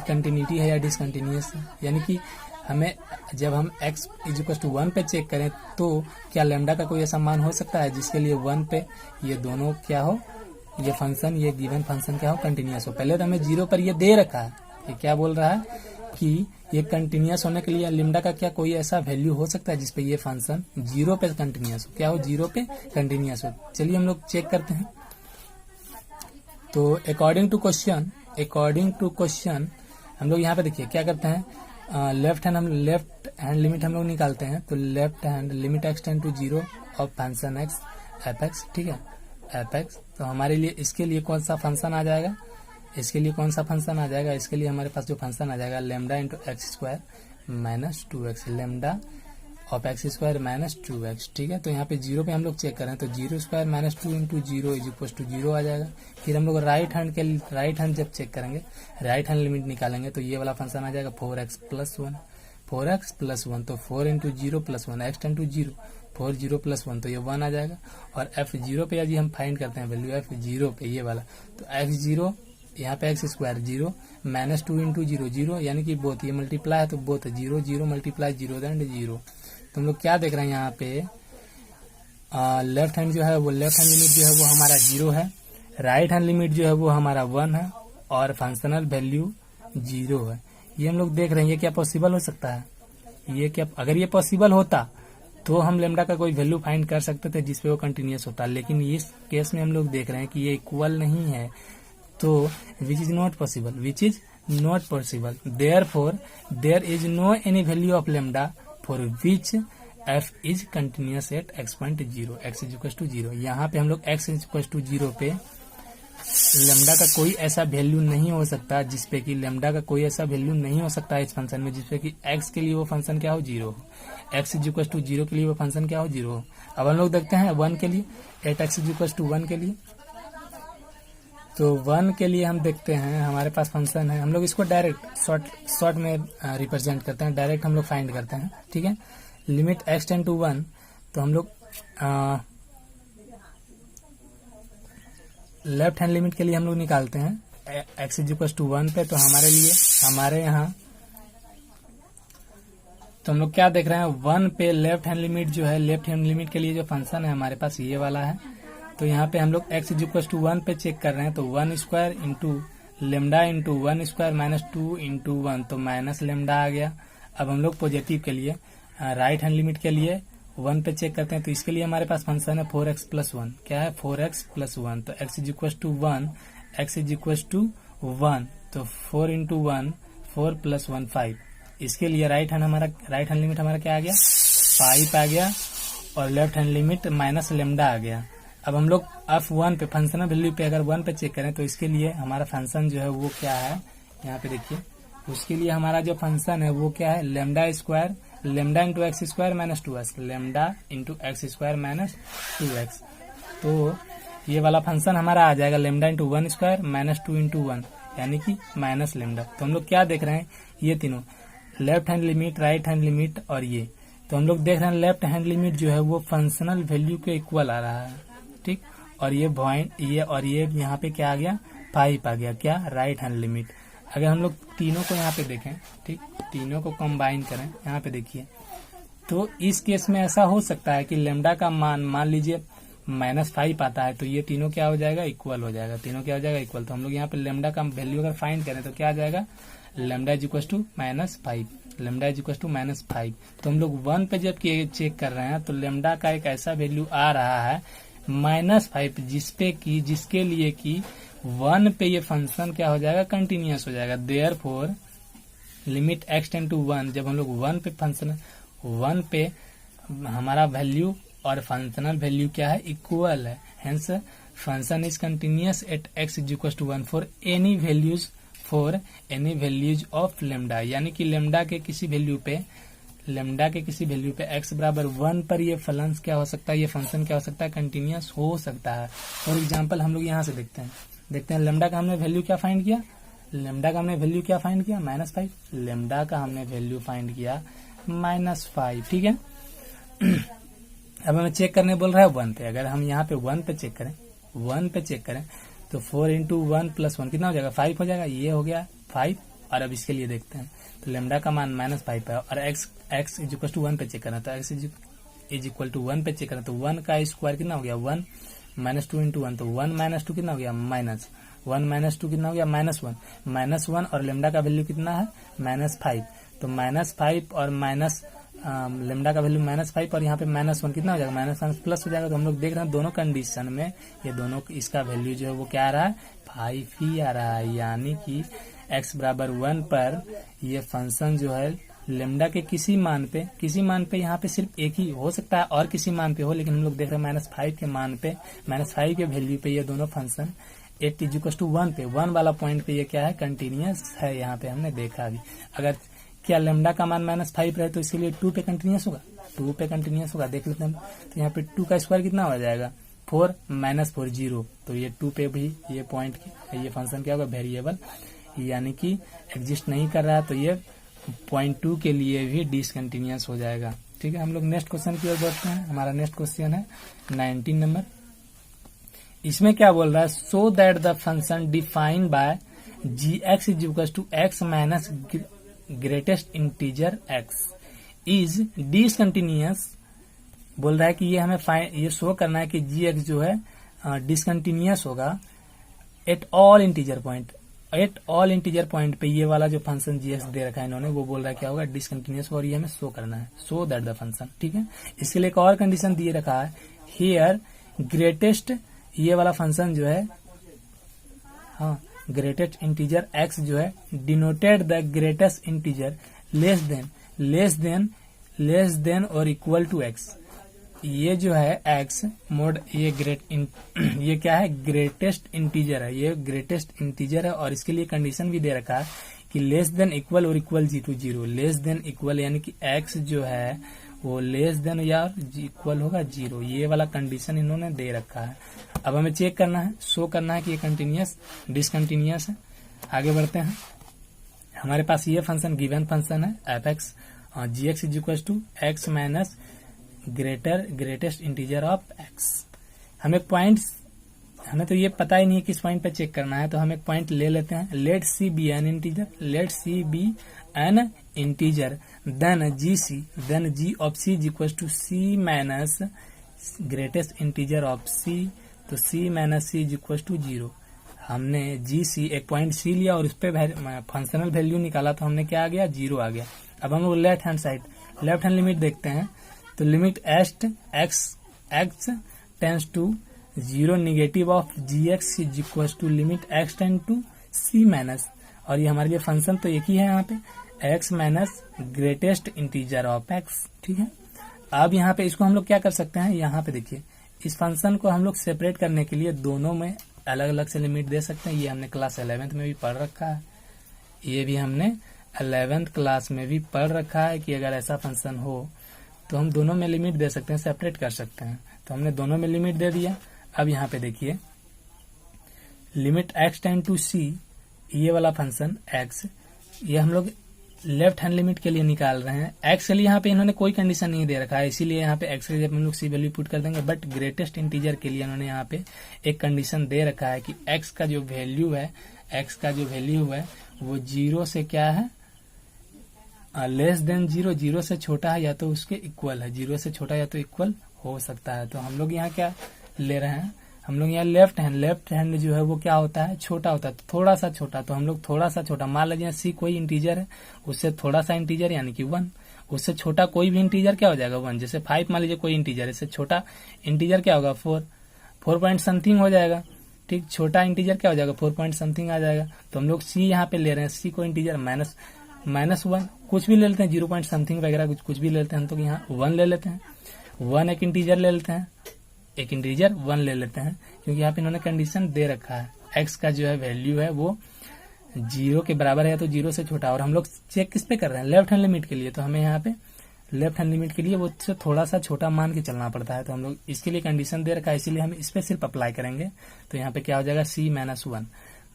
Speaker 1: कंटिन्यूटी है या डिसकंटिन्यूस है। यानी कि हमें जब हम x = 1 पे चेक करें तो क्या लेमडा का कोई ऐसा मान हो सकता है जिसके लिए 1 पे ये दोनों क्या हो, ये फंक्शन, ये गिवन फंक्शन क्या हो, कंटिन्यूस हो। पहले तो हमें 0 पर ये दे रखा है, ये क्या बोल रहा है कि ये कंटिन्यूस होने के लिए लेमडा का क्या कोई ऐसा वैल्यू हो सकता है जिसपे ये फंक्शन 0 पे कंटिन्यूस हो, क्या हो, 0 पे कंटिन्यूस हो। चलिए हम लोग चेक करते हैं। तो अकॉर्डिंग टू क्वेश्चन हम लोग यहाँ पे देखिए क्या करते हैं, लेफ्ट हैंड लिमिट हम लोग निकालते हैं। तो left hand limit x tend to 0 of function x f(x), ठीक है, f(x). तो हमारे लिए इसके लिए कौन सा फंक्शन आ जाएगा, इसके लिए हमारे पास जो फंक्शन आ जाएगा lambda into x² minus 2x, lambda of x² minus 2x, ठीक है। तो यहाँ पे 0 पे हम लोग चेक करें तो 0² माइनस 2 इंटू 0 = 0 आ जाएगा। फिर हम लोग राइट हैंड जब चेक करेंगे, राइट हैंड लिमिट निकालेंगे तो ये वाला फंक्शन आ जाएगा 4x प्लस 1, तो 4 into 0 plus 1, x tend to 0, 4 0 plus 1 तो ये 1 आ जाएगा। और f0 पे यदि हम फाइंड करते हैं वैल्यू f0 पे ये वाला, तो x0 यहाँ पे x² 0 माइनस 2 इंटू 0 0, यानी कि बोथ ये मल्टीप्लाई है तो बोथ 0 0 मल्टीप्लाई 0 एंड 0। तो हम लोग क्या देख रहे हैं यहाँ पे, लेफ्ट हैंड जो है वो लेफ्ट हैंड लिमिट जो है वो हमारा 0 है, राइट हैंड लिमिट जो है वो हमारा 1 है और फंक्शनल वैल्यू 0 है। ये हम लोग देख रहे हैं, ये क्या पॉसिबल हो सकता है, ये क्या, अगर ये पॉसिबल होता तो हम लेमडा का कोई वैल्यू फाइंड कर सकते थे जिसपे वो कंटिन्यूस होता, लेकिन इस केस में हम लोग देख रहे हैं कि ये इक्वल नहीं है, तो which is not possible, therefore there is no any value of lambda for which f is continuous at x.0, x = 0। यहाँ पे हम लोग x = 0 पे लेमडा का कोई ऐसा वैल्यू नहीं हो सकता जिसपे कि लेमडा का कोई ऐसा वैल्यू नहीं हो सकता इस फंक्शन में जिसपे कि x के लिए वो फंक्शन क्या हो, 0 हो, x = 0 के लिए वो फंक्शन क्या हो, 0 हो। अब हम लोग देखते हैं 1 के लिए, एट x = 1 के लिए। तो 1 के लिए हम देखते हैं हमारे पास फंक्शन है, हम लोग इसको डायरेक्ट शॉर्ट में रिप्रेजेंट करते हैं, डायरेक्ट हम लोग फाइंड करते हैं, ठीक है। लिमिट x टेंड टू 1, तो हम लोग लेफ्ट हैंड लिमिट के लिए हम लोग निकालते हैं x = 1 पे। तो हमारे यहाँ तो हम लोग क्या देख रहे हैं, 1 पे लेफ्ट हैंड लिमिट जो है, लेफ्ट हैंड लिमिट के लिए जो फंक्शन है हमारे पास ये वाला है। तो यहाँ पे हम लोग x = 1 पे चेक कर रहे हैं, तो 1² into lambda into 1² minus 2 into 1, तो माइनस लेमडा आ गया। अब हम लोग पॉजिटिव के लिए राइट हैंड लिमिट के लिए 1 पे चेक करते हैं, तो इसके लिए हमारे पास फंक्शन है 4x प्लस 1, क्या है, 4x प्लस 1, तो x = 1, तो 4 इंटू 1 4 प्लस 1 5। इसके लिए राइट हैंड लिमिट हमारा क्या आ गया, 5 आ गया, और left hand limit minus lambda आ गया। अब हम लोग f1 पे फंक्शनल वैल्यू पे अगर 1 पे चेक करें तो इसके लिए हमारा फंक्शन जो है वो क्या है, यहाँ पे देखिए, उसके लिए हमारा जो फंक्शन है वो क्या है, lambda into x² minus 2x, lambda into x² minus 2x। तो ये वाला फंक्शन हमारा आ जाएगा लेमडा इंटू 1² माइनस 2 इंटू 1, यानी कि माइनस लेमडा। तो हम लोग क्या देख रहे हैं, ये तीनों left hand limit, right hand limit और ये, तो हम लोग देख रहे हैं लेफ्ट हैंड लिमिट जो है वो फंक्शनल वैल्यू के इक्वल आ रहा है, ठीक। और ये पॉइंट ये यहाँ पे क्या आ गया, 5 आ गया, क्या, राइट हैंड लिमिट। अगर हम लोग तीनों को यहाँ पे देखें, ठीक, तीनों को कंबाइन करें, यहाँ पे देखिए, तो इस केस में ऐसा हो सकता है कि लेमडा का मान लीजिए -5 आता है, तो ये तीनों क्या हो जाएगा, इक्वल हो जाएगा, तीनों क्या हो जाएगा, इक्वल। तो हम लोग यहाँ पे लेमडा का वैल्यू अगर फाइंड करें तो क्या आ जाएगा, लेमडा = -5, लेमडा = -5। तो हम लोग 1 पे जब चेक कर रहे हैं तो लेमडा का एक ऐसा वैल्यू आ रहा है -5, जिसके लिए कि 1 पे ये फंक्शन क्या हो जाएगा, कंटिन्यूस हो जाएगा। Therefore limit x tend to 1, जब हम लोग 1 पे हमारा वैल्यू और फंक्शनल वैल्यू क्या है, इक्वल है, hence function is continuous eight x = 1 for any values for any values of lambda, यानी कि लेमडा के किसी वैल्यू पे x बराबर 1 पर ये फलन क्या हो सकता है, ये फंक्शन क्या हो सकता है, कंटिन्यूअस हो सकता है। फॉर एग्जाम्पल हम लोग यहाँ से देखते हैं लेमडा का हमने वैल्यू क्या फाइंड किया, -5। लेमडा का हमने वैल्यू फाइंड किया -5, ठीक है। अब हमें चेक करने बोल रहा है 1 पे। अगर हम यहाँ पे 1 पे चेक करें तो 4 × 1 + 1 कितना हो जाएगा, 5 हो जाएगा। ये हो गया 5। और अब इसके लिए देखते हैं तो लेमडा का मान -5 है और x = 1 पे चेक करना, तो x = 1 पे चेक करना तो 1 का स्क्वायर कितना हो गया 1, -2 × 1 तो 1 - 2 कितना हो गया -1 - 2 कितना हो गया -1 और लेमडा का वैल्यू कितना है -5। तो -5 और लेमडा का वैल्यू -5 और यहाँ पे -1 कितना हो जाएगा, -1 प्लस हो जाएगा। तो हम लोग देख रहे हैं दोनों कंडीशन में ये दोनों इसका वैल्यू जो है वो क्या आ रहा है, 5 ही आ रहा है। यानी कि x बराबर 1 पर ये फंक्शन जो है लेमडा के किसी मान पे यहाँ पे सिर्फ एक ही हो सकता है और किसी मान पे हो, लेकिन हम लोग देख रहे हैं -5 के मान पे, -5 के वैल्यू पे ये दोनों फंक्शन एट = 1 पे 1 वाला पॉइंट पे ये क्या है, कंटिन्यूअस है। यहाँ पे हमने देखा अभी अगर क्या लेमडा का मान -5 रहे तो इसके लिए 2 पे कंटिन्यूअस होगा, देख लेते हैं। तो यहाँ पे 2 का स्क्वायर कितना हो जाएगा 4 - 4 0। तो ये 2 पे भी ये पॉइंट ये फंक्शन क्या होगा, वेरिएबल, यानी कि एग्जिस्ट नहीं कर रहा है। तो ये 0.2 के लिए भी डिसकंटिन्यूअस हो जाएगा, ठीक है। हम लोग नेक्स्ट क्वेश्चन की ओर बढ़ते हैं। हमारा नेक्स्ट क्वेश्चन है 19 नंबर। इसमें क्या बोल रहा है, so that the function defined by gx = x minus greatest integer x is discontinuous. बोल रहा है कि ये हमें ये शो करना है कि gx जो है डिसकंटिन्यूअस होगा एट ऑल इंटीजर पॉइंट पे। ये वाला जो फंक्शन gx दे रखा है इन्होंने, वो बोल रहा है क्या होगा, डिसकंटिन्यूअस, और ये हमें शो करना है, सो दैट द फंक्शन, ठीक है। इसके लिए एक और कंडीशन दिए रखा है, हियर ग्रेटेस्ट, ये वाला फंक्शन जो है ग्रेटेस्ट इंटीजर x जो है denoted the greatest integer less than और इक्वल टू x। ये जो है x मोड ये क्या है, ग्रेटेस्ट इंटीजर है, ये ग्रेटेस्ट इंटीजर है। और इसके लिए कंडीशन भी दे रखा है कि लेस देन इक्वल और equal to 0, less than equal यानी कि x जो है वो लेस देन या इक्वल होगा 0। ये वाला कंडीशन इन्होंने दे रखा है। अब हमें चेक करना है, शो करना है कि ये डिसकंटिन्यूअस है। आगे बढ़ते हैं। हमारे पास ये फंक्शन गिवन फंक्शन है f(x) gx = x minus greatest integer of x। हमें तो ये पता ही नहीं है किस पॉइंट पे चेक करना है, तो हम एक पॉइंट ले लेते हैं। Let c be an integer then g of c = c minus greatest integer of c। तो c माइनस c = 0। हमने एक पॉइंट c लिया और उस पर फंक्शनल वैल्यू निकाला, तो हमने क्या आ गया, 0 आ गया। अब हम लोग लेफ्ट हैंड लिमिट देखते हैं। तो limit x tends to 0 negative of gx = limit x tends to c minus, और ये हमारे लिए फंक्शन तो एक ही है यहाँ पे, x minus greatest integer of x, ठीक है। अब यहाँ पे इसको हम लोग क्या कर सकते हैं, यहाँ पे देखिए इस फंक्शन को हम लोग सेपरेट करने के लिए दोनों में अलग अलग से लिमिट दे सकते हैं। ये हमने क्लास 11th में भी पढ़ रखा है, ये भी हमने 11th क्लास में भी पढ़ रखा है कि अगर ऐसा फंक्शन हो तो हम दोनों में लिमिट दे सकते हैं, सेपरेट कर सकते हैं। तो हमने दोनों में लिमिट दे दिया। अब यहाँ पे देखिए limit x tend to c, ये वाला फंक्शन x, ये हम लोग लेफ्ट हैंड लिमिट के लिए निकाल रहे हैं। x के लिए यहाँ पे इन्होंने कोई कंडीशन नहीं दे रखा है, इसीलिए यहाँ पे x के लिए हम लोग c वैल्यू पुट कर देंगे। बट ग्रेटेस्ट इंटीजर के लिए इन्होंने यहाँ पे एक कंडीशन दे रखा है कि x का जो वैल्यू है वो 0 से क्या है, लेस देन 0 से छोटा है या तो उसके इक्वल है, 0 से छोटा या तो इक्वल हो सकता है। तो हम लोग यहाँ क्या ले रहे हैं, हम लोग यहाँ लेफ्ट हैंड जो है वो क्या होता है, छोटा होता है, तो थोड़ा सा छोटा। तो हम लोग थोड़ा सा छोटा, मान लीजिए c कोई इंटीजर है, उससे थोड़ा सा इंटीजर यानी कि 1, उससे छोटा कोई भी इंटीजर क्या हो जाएगा 1। जैसे 5 मान लीजिए कोई इंटीजर है, इससे छोटा इंटीजर क्या होगा 4 पॉइंट समथिंग हो जाएगा, ठीक। छोटा इंटीजर क्या हो जाएगा 4 पॉइंट समथिंग आ जाएगा। तो हम लोग c यहाँ पे ले रहे हैं, c को इंटीजर -1 कुछ भी ले लेते हैं, 0 पॉइंट समथिंग वगैरह कुछ भी ले लेते हैं। हम तो यहाँ 1 ले लेते हैं, 1 एक इंटीजर ले लेते हैं, एक इंटीजर 1 ले लेते हैं, क्योंकि यहाँ पे इन्होंने कंडीशन दे रखा है x का जो है वैल्यू है वो जीरो के बराबर है तो जीरो से छोटा। और हम लोग चेक किस पे कर रहे हैं, लेफ्ट हैंड लिमिट के लिए, तो हमें यहाँ पे लेफ्ट हैंड लिमिट के लिए वो से थोड़ा सा छोटा मान के चलना पड़ता है। तो हम लोग इसके लिए कंडीशन दे रखा है, इसीलिए हम इस पे सिर्फ अप्लाई करेंगे। तो यहाँ पे क्या हो जाएगा, c minus 1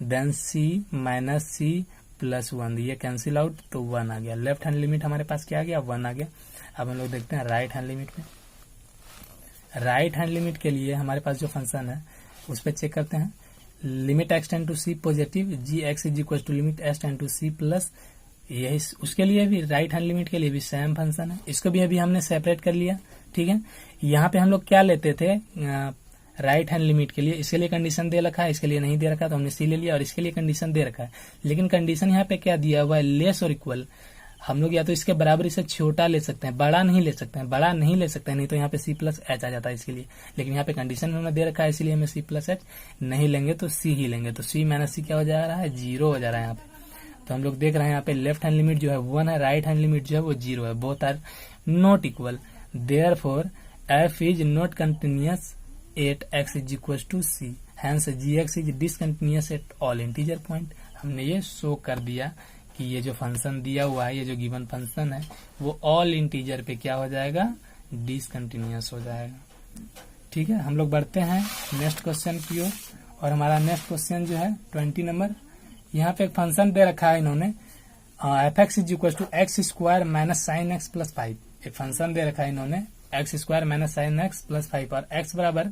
Speaker 1: then c minus c plus 1, ये कैंसिल आउट तो 1 आ गया। लेफ्ट हैंड लिमिट हमारे पास क्या आ गया, 1 आ गया। अब हम लोग देखते हैं राइट हैंड लिमिट में। राइट हैंड लिमिट के लिए हमारे पास जो फंक्शन है उस पर चेक करते हैं। Limit x tend to c positive g x is equal to limit s tend to c plus, यही उसके लिए भी राइट हैंड लिमिट के लिए भी सेम फंक्शन है। इसको भी अभी हमने सेपरेट कर लिया, ठीक है। यहाँ पे हम लोग क्या लेते थे राइट हैंड लिमिट के लिए, इसके लिए कंडीशन दे रखा है, इसके लिए नहीं दे रखा, तो हमने सी ले लिया। और इसके लिए कंडीशन दे रखा है, लेकिन कंडीशन यहाँ पे क्या दिया हुआ है, लेस और इक्वल। हम लोग या तो इसके बराबर इसे छोटा ले सकते हैं, बड़ा नहीं ले सकते हैं, बड़ा नहीं ले सकते हैं, नहीं तो यहाँ पे सी प्लस एच आ जाता है इसके लिए। लेकिन यहाँ पे कंडीशन हमने दे रखा है, इसीलिए हमें सी प्लस एच नहीं लेंगे, तो सी ही लेंगे। तो सी माइनस सी क्या हो जा रहा है, 0 हो जा रहा है यहाँ पे। तो हम लोग देख रहे हैं यहाँ पे लेफ्ट हैंड लिमिट जो है 1 है, राइट हैंड लिमिट जो है वो 0 है, both are not equal, therefore f is not continuous at x is equal to c, hence g x is discontinuous at all integer point. हमने ये शो कर दिया कि ये जो फंक्शन दिया हुआ है, ये जो गिवन फंक्शन है वो ऑल इंटीजर पे क्या हो जाएगा, डिसकंटिन्यूअस हो जाएगा, ठीक है। हम लोग बढ़ते हैं नेक्स्ट क्वेश्चन की ओर, और हमारा नेक्स्ट क्वेश्चन जो है 20 नंबर। यहाँ पे एक फंक्शन दे रखा है इन्होंने, f x is equal to x square minus sine x plus 5। एक फंक्शन दे रखा है इन्होंने x square minus sine x plus 5, और एक्स बराबर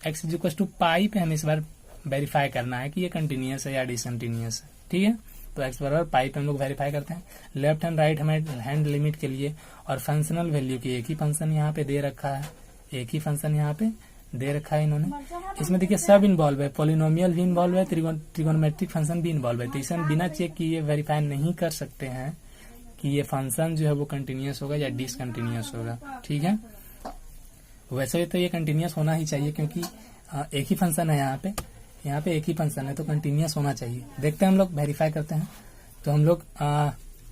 Speaker 1: x is equal to pi पे हमें इस बार वेरीफाई करना है कि ये कंटिन्यूअस है या डिसकंटिन्यूअस है, ठीक है। तो एक्स बराबर पाई पे हम लोग वेरीफाई करते हैं। Left hand right hand limit के लिए और फंक्शनल वैल्यू की एक ही फंक्शन यहाँ पे दे रखा है, एक ही फंक्शन यहाँ पे दे रखा है इन्होंने। इसमें देखिए सब इन्वॉल्व है, पॉलिनोमियल भी इन्वॉल्व है, ट्रिगोनोमेट्रिक फंक्शन भी इन्वॉल्व है। तो इसे हम बिना चेक किए वेरीफाई नहीं कर सकते हैं कि ये फंक्शन जो है वो कंटिन्यूअस होगा या डिसकंटिन्यूअस होगा, ठीक है। वैसे तो ये कंटिन्यूअस होना ही चाहिए, क्योंकि एक ही फंक्शन है यहाँ पे एक ही फंक्शन है, तो कंटिन्यूअस होना चाहिए। देखते हैं हम लोग वेरीफाई करते हैं। तो हम लोग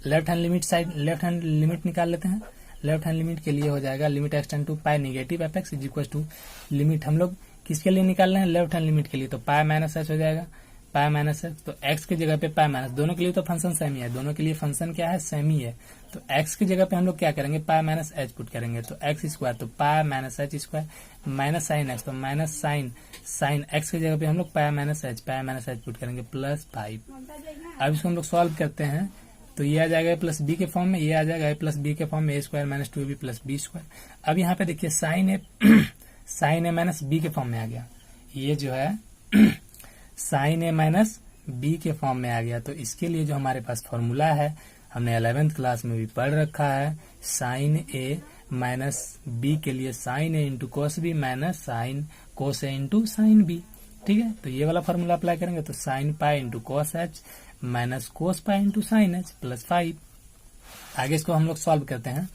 Speaker 1: लेफ्ट हैंड लिमिट निकाल लेते हैं। लेफ्ट हैंड लिमिट के लिए हो जाएगा limit x tend to pi negative f x is equal to limit, हम लोग किसके लिए निकाल रहे हैं, लेफ्ट हैंड लिमिट के लिए, तो पाई माइनस एच हो जाएगा, पाई माइनस एच, तो एक्स की जगह पे पाई माइनस, दोनों के लिए तो फंक्शन सेम ही है, दोनों के लिए फंक्शन क्या है, सेम ही है। तो एक्स की जगह पे हम लोग क्या करेंगे, पाई माइनस एच पुट करेंगे, तो एक्स स्क्वायर, तो pi minus H square minus sine x, तो माइनस साइन एक्स की जगह पे हम लोग पाई माइनस एच पुट करेंगे प्लस 5। अब इसको हम लोग सॉल्व करते हैं, तो ये आ जाएगा प्लस बी के फॉर्म में, ये आ जाएगा प्लस बी के फॉर्म में, A square minus 2ab plus B square. अब यहाँ पे देखिए साइन ए माइनस बी के फॉर्म में आ गया, ये जो है साइन ए माइनस बी के फॉर्म में आ गया। तो इसके लिए जो हमारे पास फॉर्मूला है, हमने 11th क्लास में भी पढ़ रखा है, साइन ए माइनस बी के लिए sine A into cos B minus sine cos A into sine B, ठीक है। तो ये वाला फॉर्मूला अप्लाई करेंगे, तो sine pi into cos H minus cos pi into sine H plus 5। आगे इसको हम लोग सॉल्व करते हैं,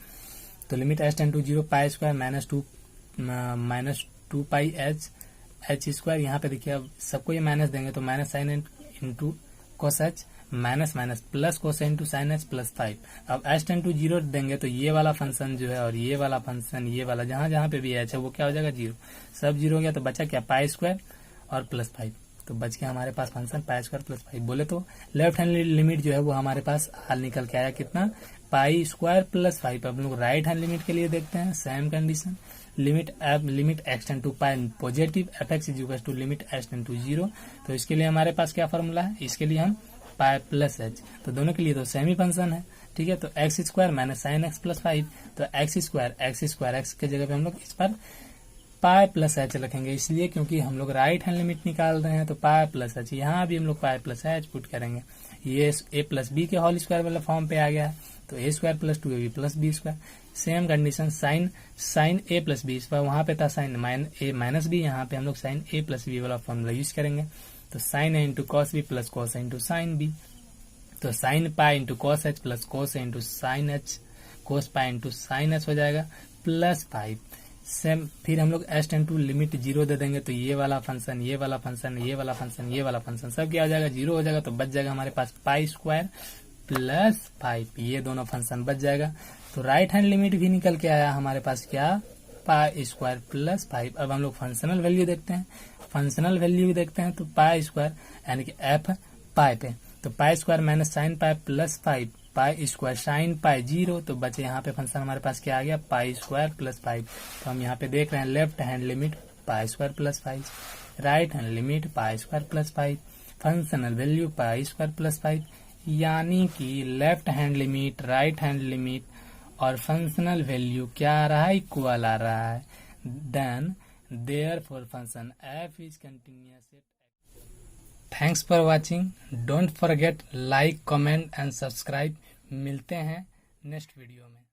Speaker 1: तो limit H tend to 0 pi square minus two pi H square. यहाँ पे देखिए अब सबको ये माइनस देंगे, तो minus sine into cos H minus plus cos into sine H plus 5। अब एच टेंड टू 0 देंगे, तो ये वाला फंक्शन जो है और ये वाला फंक्शन, ये वाला जहां पे भी एच है वो क्या हो जाएगा 0, सब 0 हो गया। तो बचा क्या, पाई स्क्वायर और प्लस 5, तो बच गया हमारे पास फंक्शन पाई स्क्वायर प्लस 5। बोले तो लेफ्ट हैंड लिमिट जो है वो हमारे पास हाल निकल के आया कितना, पाई स्क्वायर प्लस 5। अब लोग राइट हैंड लिमिट के लिए देखते हैं, same condition, limit x tend to pi positive f x is equal to limit x tend to 0। तो इसके लिए हमारे पास क्या फॉर्मूला है, इसके लिए हम पाई प्लस एच, तो दोनों के लिए तो सेम ही फंक्शन है, ठीक है। तो x square minus sine x plus 5, तो एक्स स्क्वायर एक्स के जगह पे हम लोग इस पर पाई प्लस एच रखेंगे, इसलिए क्योंकि हम लोग राइट हैंड लिमिट निकाल रहे हैं, तो पाई प्लस एच, यहाँ भी हम लोग पाई प्लस एच पुट करेंगे। ये ए प्लस बी के होल स्क्वायर वाला फॉर्म पे आ गया है, तो A square plus 2ab plus B square. Same condition sine A plus B, इस पर वहां पे था साइन ए माइनस बी, यहाँ पे हम लोग साइन ए प्लस बी वाला फॉर्मूला यूज करेंगे। तो sine A into cos B plus cos A into sine B, तो sine pi into cos H plus cos A into sine H, cos pi into sine H हो जाएगा plus 5। Same फिर हम लोग H tend to limit 0 दे देंगे, तो ये वाला फंक्शन, ये वाला फंक्शन, ये वाला फंक्शन, ये वाला फंक्शन सब क्या हो जाएगा, 0 हो जाएगा। तो बच जाएगा हमारे पास पाई स्क्वायर प्लस 5, ये दोनों फंक्शन बच जाएगा। तो राइट हैंड लिमिट भी निकल के आया हमारे पास क्या, पाई स्क्वायर प्लस 5। अब हम लोग फंक्शनल वैल्यू देखते हैं, तो पाई स्क्वायर यानी कि एफ पाई पे, तो पाई square minus sine pi plus 5, pi square sine pi 0, तो बचे यहाँ पे फंक्शन हमारे पास क्या आ गया, पाई स्क्वायर प्लस 5। तो हम यहाँ पे देख रहे हैं left hand limit pi square plus 5, right hand limit pi square plus 5, functional value pi square plus 5, यानी कि left hand limit, right hand limit और फंक्शनल वैल्यू क्या आ रहा है, इक्वल आ रहा है। Then therefore function f is continuous. Thanks for watching, don't forget like, comment and subscribe. मिलते हैं नेक्स्ट वीडियो में।